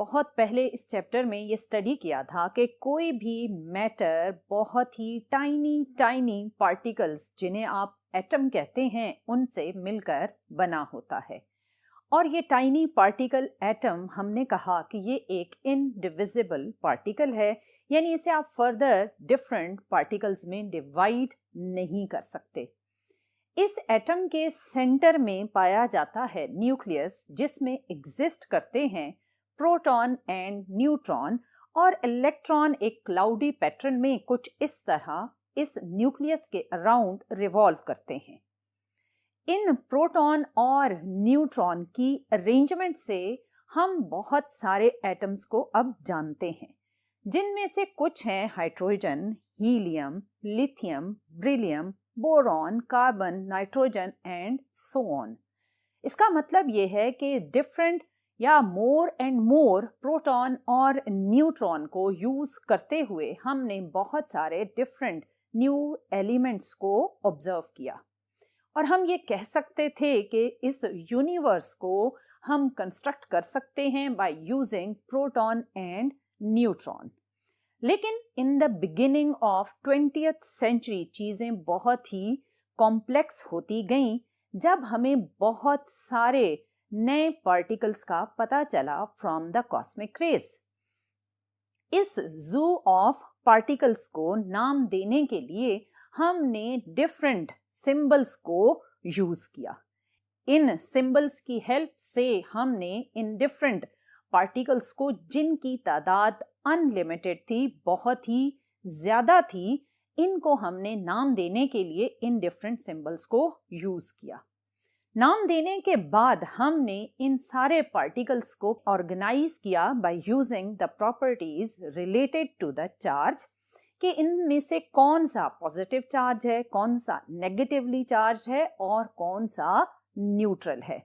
बहुत पहले इस चैप्टर में ये स्टडी किया था कि कोई भी मैटर बहुत ही टाइनी टाइनी पार्टिकल्स जिन्हें आप एटम कहते हैं उनसे मिलकर बना होता है। और ये टाइनी पार्टिकल एटम हमने कहा कि ये एक इनडिविजिबल पार्टिकल है, यानी इसे आप फर्दर डिफरेंट पार्टिकल्स में डिवाइड नहीं कर सकते। इस एटम के सेंटर में पाया जाता है न्यूक्लियस, जिसमें एग्जिस्ट करते हैं प्रोटॉन एंड न्यूट्रॉन, और इलेक्ट्रॉन एक क्लाउडी पैटर्न में कुछ इस तरह इस न्यूक्लियस के अराउंड रिवॉल्व करते हैं। इन प्रोटॉन और न्यूट्रॉन की अरेंजमेंट से हम बहुत सारे एटम्स को अब जानते हैं, जिनमें से कुछ हैं hydrogen, helium, lithium, beryllium, boron, carbon, nitrogen and so on. इसका मतलब ये है कि डिफरेंट या मोर एंड मोर प्रोटॉन और न्यूट्रॉन को यूज करते हुए हमने बहुत सारे डिफरेंट न्यू एलिमेंट्स को ऑब्जर्व किया, और हम ये कह सकते थे कि इस यूनिवर्स को हम कंस्ट्रक्ट कर सकते हैं by using proton and neutron. लेकिन in the beginning of 20th century चीज़ें बहुत ही कॉम्प्लेक्स होती गईं, जब हमें बहुत सारे नए पार्टिकल्स का पता चला फ्रॉम द कॉस्मिक रेज। इस जू ऑफ पार्टिकल्स को नाम देने के लिए हमने डिफरेंट सिंबल्स को यूज किया। इन सिंबल्स की हेल्प से हमने इन डिफरेंट पार्टिकल्स को, जिनकी तादाद अनलिमिटेड थी, बहुत ही ज्यादा थी, इनको हमने नाम देने के लिए इन डिफरेंट सिंबल्स को यूज किया। नाम देने के बाद हमने इन सारे पार्टिकल्स को ऑर्गेनाइज किया by using the properties related to the charge, कि इनमें से कौन सा पॉजिटिव चार्ज है, कौन सा नेगेटिवली चार्ज है और कौन सा न्यूट्रल है।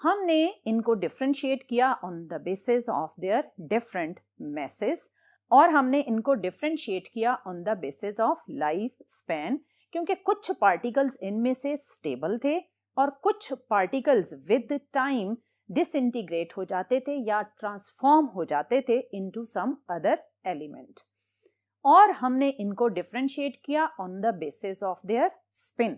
हमने इनको डिफरेंशिएट किया on the basis of their different masses, और हमने इनको डिफरेंशिएट किया on the basis of life span, क्योंकि कुछ पार्टिकल्स इनमें से स्टेबल थे और कुछ पार्टिकल्स विद टाइम डिसइंटीग्रेट हो जाते थे या ट्रांसफॉर्म हो जाते थे इनटू सम अदर एलिमेंट, और हमने इनको डिफरेंशिएट किया on the basis of their spin.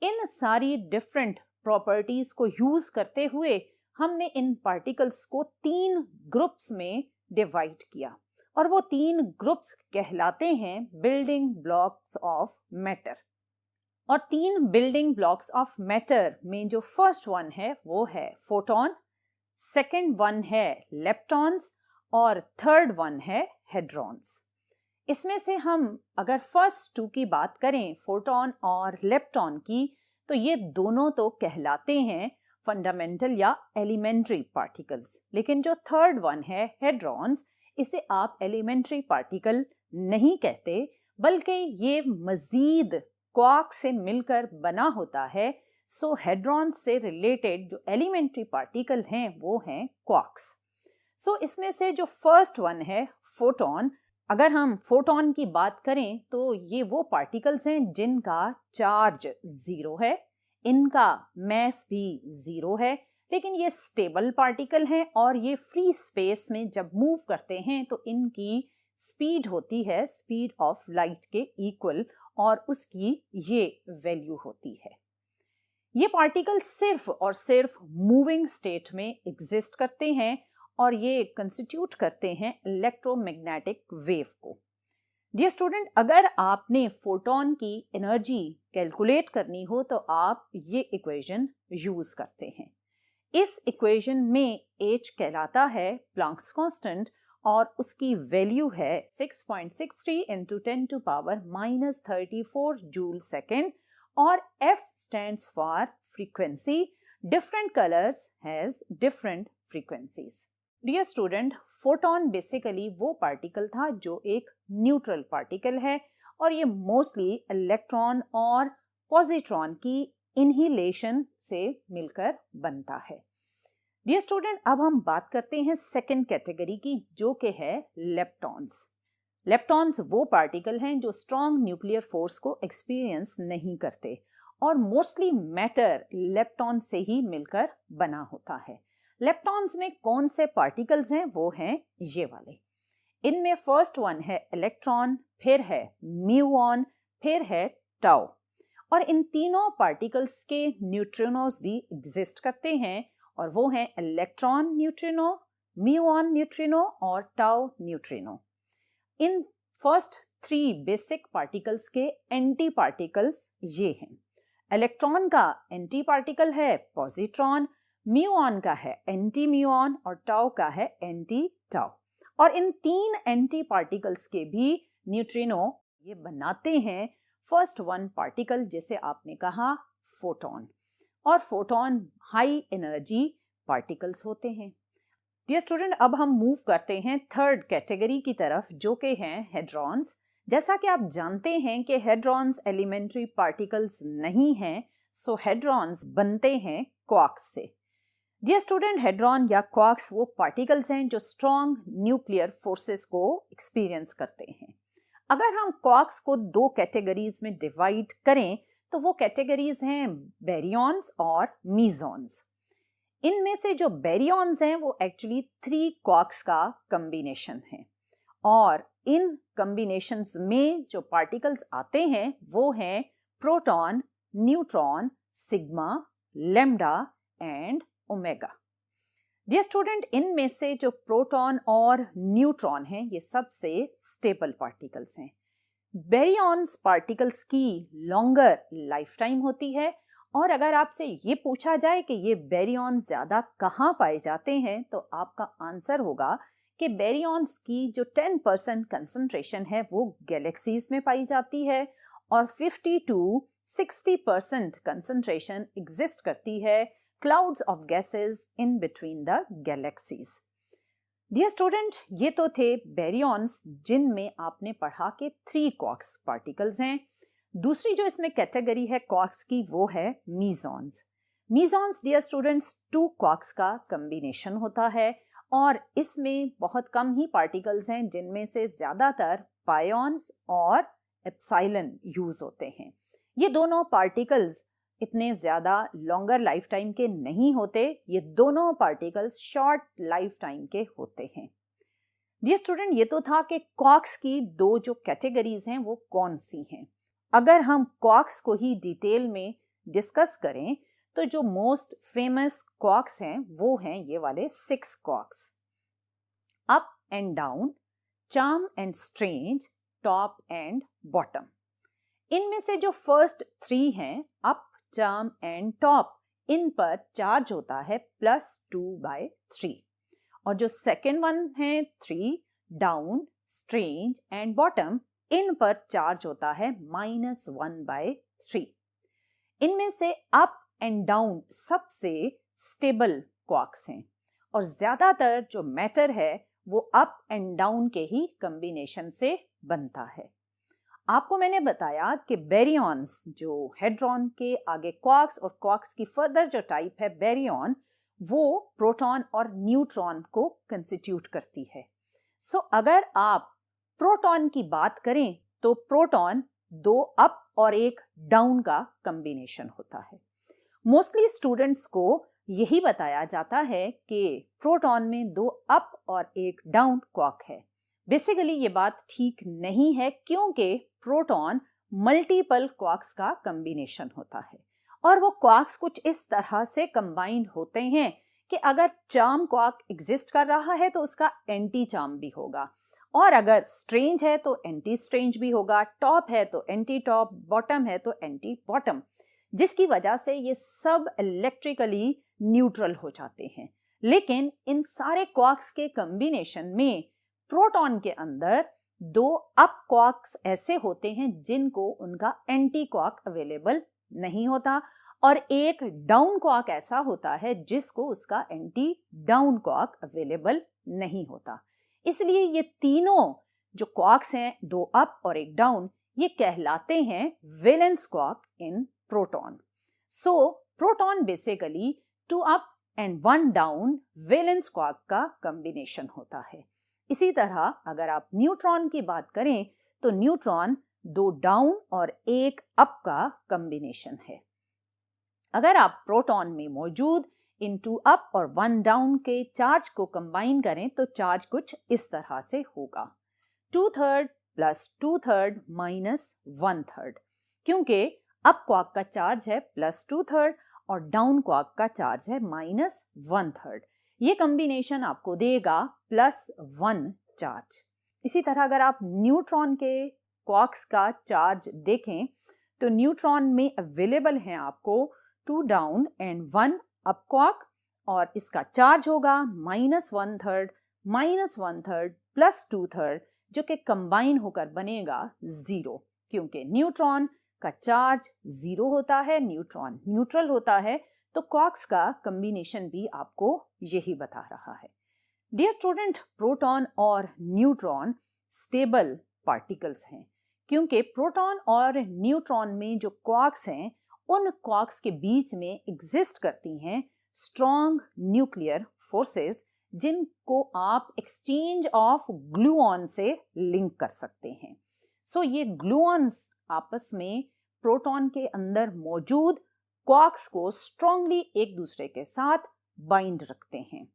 इन सारी डिफरेंट प्रॉपर्टीज को यूज करते हुए हमने इन पार्टिकल्स को 3 ग्रुप्स में डिवाइड किया, और वो 3 ग्रुप्स कहलाते हैं बिल्डिंग ब्लॉक्स ऑफ मैटर। और 3 बिल्डिंग ब्लॉक्स ऑफ मैटर में जो फर्स्ट वन है वो है फोटॉन, सेकंड वन है लेप्टॉन्स, और थर्ड वन है हेड्रॉन्स। इसमें से हम अगर फर्स्ट 2 की बात करें, फोटॉन और लेप्टॉन की, तो ये दोनों तो कहलाते हैं फंडामेंटल या एलिमेंट्री पार्टिकल्स, लेकिन जो थर्ड वन है हेड्रॉन्स, इसे आप एलिमेंट्री पार्टिकल नहीं कहते, बल्कि ये मजीद क्वार्क से मिलकर बना होता है। सो हेड्रॉन्स से रिलेटेड जो एलिमेंट्री पार्टिकल हैं वो हैं क्वार्क्स। सो इसमें से जो फर्स्ट वन है फोटॉन, अगर हम फोटॉन की बात करें तो ये वो पार्टिकल्स हैं जिनका चार्ज 0 है, इनका मैस भी 0 है, लेकिन ये स्टेबल पार्टिकल हैं और ये फ्री स्पेस में जब मूव करते हैं तो इनकी स्पीड होती है स्पीड ऑफ लाइट के इक्वल, और उसकी ये वैल्यू होती है। ये पार्टिकल सिर्फ और सिर्फ मूविंग स्टेट में एग्जिस्ट करते हैं और ये कंस्टिट्यूट करते हैं इलेक्ट्रोमैग्नेटिक वेव को। डियर स्टूडेंट, अगर आपने फोटॉन की एनर्जी कैलकुलेट करनी हो तो आप ये इक्वेशन यूज करते हैं। इस इक्वेशन में H कहलाता है प्लैंक्स कांस्टेंट और उसकी वैल्यू है 6.63 into 10 to power -34 joule second, और F stands for frequency. Different colors has different frequencies. Dear student, photon basically वो पार्टिकल था जो एक न्यूट्रल पार्टिकल है और ये मोस्टली इलेक्ट्रॉन और पॉजिट्रॉन की इनहिलेशन से मिलकर बनता है। डियर स्टूडेंट, अब हम बात करते हैं सेकेंड कैटेगरी की, जो कि है लेप्टॉन्स। लेप्टॉन्स वो पार्टिकल हैं जो स्ट्रॉन्ग न्यूक्लियर फोर्स को एक्सपीरियंस नहीं करते और मोस्टली मैटर लेप्टॉन से ही मिलकर बना होता है। लेप्टॉन्स में कौन से पार्टिकल्स हैं? वो हैं ये वाले। इनमें फर्स्ट वन है इलेक्ट्रॉन, फिर है म्यूऑन, फिर है टाउ। और इन तीनों पार्टिकल्स के न्यूट्रिनोज भी एग्जिस्ट करते हैं और वो हैं इलेक्ट्रॉन न्यूट्रिनो, म्यूऑन न्यूट्रिनो और tau neutrino. In first 3 basic particles के एंटी पार्टिकल्स ये हैं। इलेक्ट्रॉन का एंटी पार्टिकल है पॉजिट्रॉन, म्यूऑन का है एंटी म्यूऑन और टाउ का है एंटी टाउ। और इन 3 एंटी पार्टिकल्स के भी न्यूट्रिनो ये बनाते हैं फर्स्ट 1 पार्टिकल, जैसे आपने कहा फोटॉन। और फोटॉन हाई एनर्जी पार्टिकल्स होते हैं। डियर स्टूडेंट, अब हम मूव करते हैं थर्ड कैटेगरी की तरफ, जो कि हैं हेड्रॉन्स। जैसा कि आप जानते हैं कि हेड्रॉन्स एलिमेंट्री पार्टिकल्स नहीं हैं, सो हेड्रॉन्स बनते हैं क्वार्क्स से। डियर स्टूडेंट, हेड्रॉन या क्वार्क्स वो पार्टिकल्स हैं जो स्ट्रॉन्ग न्यूक्लियर फोर्सेस को एक्सपीरियंस करते हैं। अगर हम क्वार्क्स को 2 कैटेगरीज में डिवाइड करें तो वो कैटेगरीज हैं बेरियॉन्स और मीजॉन्स। इनमें से जो बेरियॉन्स हैं वो एक्चुअली 3 क्वार्क्स का कॉम्बिनेशन है और इन कॉम्बिनेशंस में जो पार्टिकल्स आते हैं वो हैं proton, neutron, sigma, lambda and omega. Dear student, इनमें से जो प्रोटॉन और न्यूट्रॉन हैं ये सबसे स्टेबल पार्टिकल्स हैं। बेरियॉन्स पार्टिकल्स की लॉन्गर लाइफ टाइम होती है और अगर आपसे ये पूछा जाए कि ये बेरियॉन्स ज़्यादा कहाँ पाए जाते हैं तो आपका आंसर होगा कि बेरियॉन्स की जो 10% कंसंट्रेशन है वो गैलेक्सीज में पाई जाती है और 50 to 60% कंसंट्रेशन एग्जिस्ट करती है clouds of gases in between the galaxies. Dear student, ये तो थे baryons जिनमें आपने पढ़ा के 3 quarks particles हैं। दूसरी जो इसमें कैटेगरी है quarks की वो है mesons. Mesons, dear students, 2 quarks का combination होता है और इसमें बहुत कम ही particles हैं जिनमें से ज़्यादातर pions और epsilon यूज होते हैं। ये दोनों particles इतने ज़्यादा लॉन्गर लाइफ टाइम के नहीं होते, ये दोनों पार्टिकल्स शॉर्ट लाइफ टाइम के होते हैं। डियर स्टूडेंट, ये तो था कि क्वार्क्स की 2 जो कैटेगरीज हैं वो कौन सी हैं। अगर हम क्वार्क्स को ही डिटेल में डिस्कस करें तो जो मोस्ट फेमस क्वार्क्स हैं वो हैं ये वाले 6 quarks, up and down, charm and strange, top and bottom. इनमें से जो फर्स्ट 3 हैं अप, चार्म एंड टॉप, इन पर चार्ज होता है +2/3 और जो सेकेंड वन है 3, डाउन, स्ट्रेंज एंड बॉटम, इन पर चार्ज होता है -1/3। इनमें से अप एंड डाउन सबसे स्टेबल क्वार्क्स हैं और ज्यादातर जो मैटर है वो अप एंड डाउन के ही कॉम्बिनेशन से बनता है। आपको मैंने बताया कि बेरियॉन्स जो हेड्रॉन के आगे क्वार्क्स और क्वार्क्स की फर्दर जो टाइप है बेरियॉन, वो प्रोटॉन और न्यूट्रॉन को कंस्टिट्यूट करती है। सो अगर आप प्रोटॉन की बात करें तो प्रोटॉन 2 अप और 1 डाउन का कॉम्बिनेशन होता है। मोस्टली स्टूडेंट्स को यही बताया जाता है कि प्रोटॉन में 2 अप और 1 डाउन क्वार्क है। बेसिकली ये बात ठीक नहीं है क्योंकि प्रोटॉन मल्टीपल क्वार्क्स का कॉम्बिनेशन होता है और वो क्वार्क्स कुछ इस तरह से कंबाइंड होते हैं कि अगर चार्म क्वार्क एग्जिस्ट कर रहा है तो उसका एंटी चार्म भी होगा और अगर स्ट्रेंज है तो एंटी स्ट्रेंज भी होगा, टॉप है तो एंटी टॉप, बॉटम है तो एंटी बॉटम, जिसकी वजह से ये सब इलेक्ट्रिकली न्यूट्रल हो जाते हैं। लेकिन इन सारे क्वार्क्स के कॉम्बिनेशन में प्रोटॉन के अंदर 2 अप क्वार्क्स ऐसे होते हैं जिनको उनका एंटी क्वार्क अवेलेबल नहीं होता और एक डाउन क्वार्क ऐसा होता है जिसको उसका एंटी डाउन क्वार्क अवेलेबल नहीं होता। इसलिए ये तीनों जो क्वार्क्स हैं 2 अप और 1 डाउन, ये कहलाते हैं valence quark in proton. So proton basically 2 up and 1 down valence quark का कॉम्बिनेशन होता है। इसी तरह अगर आप न्यूट्रॉन की बात करें तो न्यूट्रॉन 2 डाउन और 1 अप का कॉम्बिनेशन है। अगर आप प्रोटॉन में मौजूद इनटू अप और 1 डाउन के चार्ज को कंबाइन करें तो चार्ज कुछ इस तरह से होगा, 2/3 प्लस 2/3 माइनस 1/3, क्योंकि अप क्वार्क का चार्ज है प्लस 2/3 और डाउन क्वार्क का चार्ज है माइनस 1/3। ये कॉम्बिनेशन आपको देगा +1 चार्ज। इसी तरह अगर आप न्यूट्रॉन के क्वार्क्स का चार्ज देखें तो न्यूट्रॉन में अवेलेबल हैं आपको 2 डाउन एंड 1 अप क्वार्क और इसका चार्ज होगा -1/3 -1/3 प्लस 2/3, जो कि कंबाइन होकर बनेगा 0, क्योंकि न्यूट्रॉन का चार्ज 0 होता है, न्यूट्रॉन न्यूट्रल होता है, तो क्वार्क्स का कॉम्बिनेशन भी आपको यही बता रहा है। डियर स्टूडेंट, प्रोटॉन और न्यूट्रॉन स्टेबल पार्टिकल्स हैं, क्योंकि प्रोटॉन और न्यूट्रॉन में जो क्वार्क्स हैं उन क्वार्क्स के बीच में एग्जिस्ट करती हैं स्ट्रॉन्ग न्यूक्लियर फोर्सेस, जिनको आप एक्सचेंज ऑफ ग्लूऑन से लिंक कर सकते हैं। सो ये ग्लूऑन्स आपस में प्रोटॉन के अंदर मौजूद क्वार्क्स को स्ट्रांगली एक दूसरे के साथ बाइंड रखते हैं।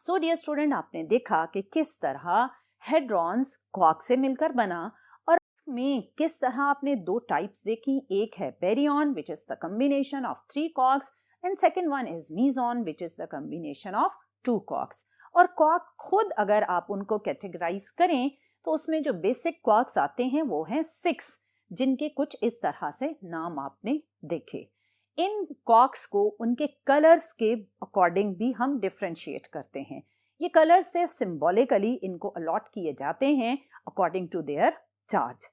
सो डियर स्टूडेंट, आपने देखा कि किस तरह हेड्रॉन्स क्वार्क से मिलकर बना और में किस तरह आपने 2 टाइप्स देखी। एक है baryon which is the combination of 3 quarks and second one is meson which is the combination of 2 quarks. और क्वार्क खुद अगर आप उनको कैटेगराइज करें तो उसमें जो बेसिक क्वार्क्स आते हैं वो हैं 6, जिनके कुछ इस तरह से नाम आपने देखे। इन क्वार्क्स को उनके कलर्स के अकॉर्डिंग भी हम डिफरेंशिएट करते हैं। ये कलर्स से सिंबॉलिकली इनको अलॉट किए जाते हैं अकॉर्डिंग टू देयर चार्ज।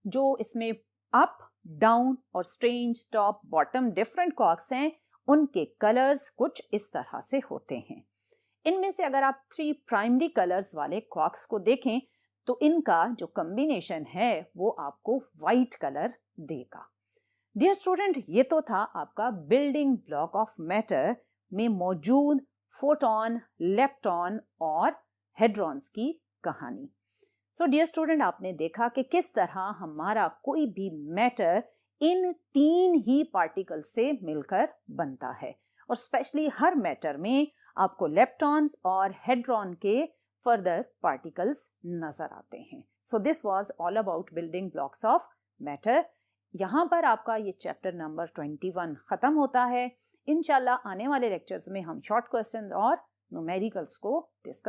जो इसमें अप, डाउन और strange, top, bottom different quarks हैं, उनके कलर्स कुछ इस तरह से होते हैं। इनमें से अगर आप 3 प्राइमरी कलर्स वाले क्वार्क्स को देखें तो इनका जो कॉम्बिनेशन है वो आपको वाइट कलर देगा। डियर स्टूडेंट, ये तो था आपका बिल्डिंग ब्लॉक ऑफ मैटर में मौजूद फोटॉन, लेप्टॉन और हेड्रॉन्स की कहानी। सो डियर स्टूडेंट, आपने देखा कि किस तरह हमारा कोई भी मैटर इन 3 ही पार्टिकल से मिलकर बनता है, और स्पेशली हर मैटर में आपको लेप्टॉन्स और हेड्रॉन के फर्दर पार्टिकल्स नजर आते हैं। So this was all about building blocks of matter. यहाँ पर आपका ये चैप्टर नंबर 21 खत्म होता है। इंशाल्लाह आने वाले लेक्चर्स में हम शॉर्ट क्वेश्चन और न्यूमेरिकल्स को डिस्कस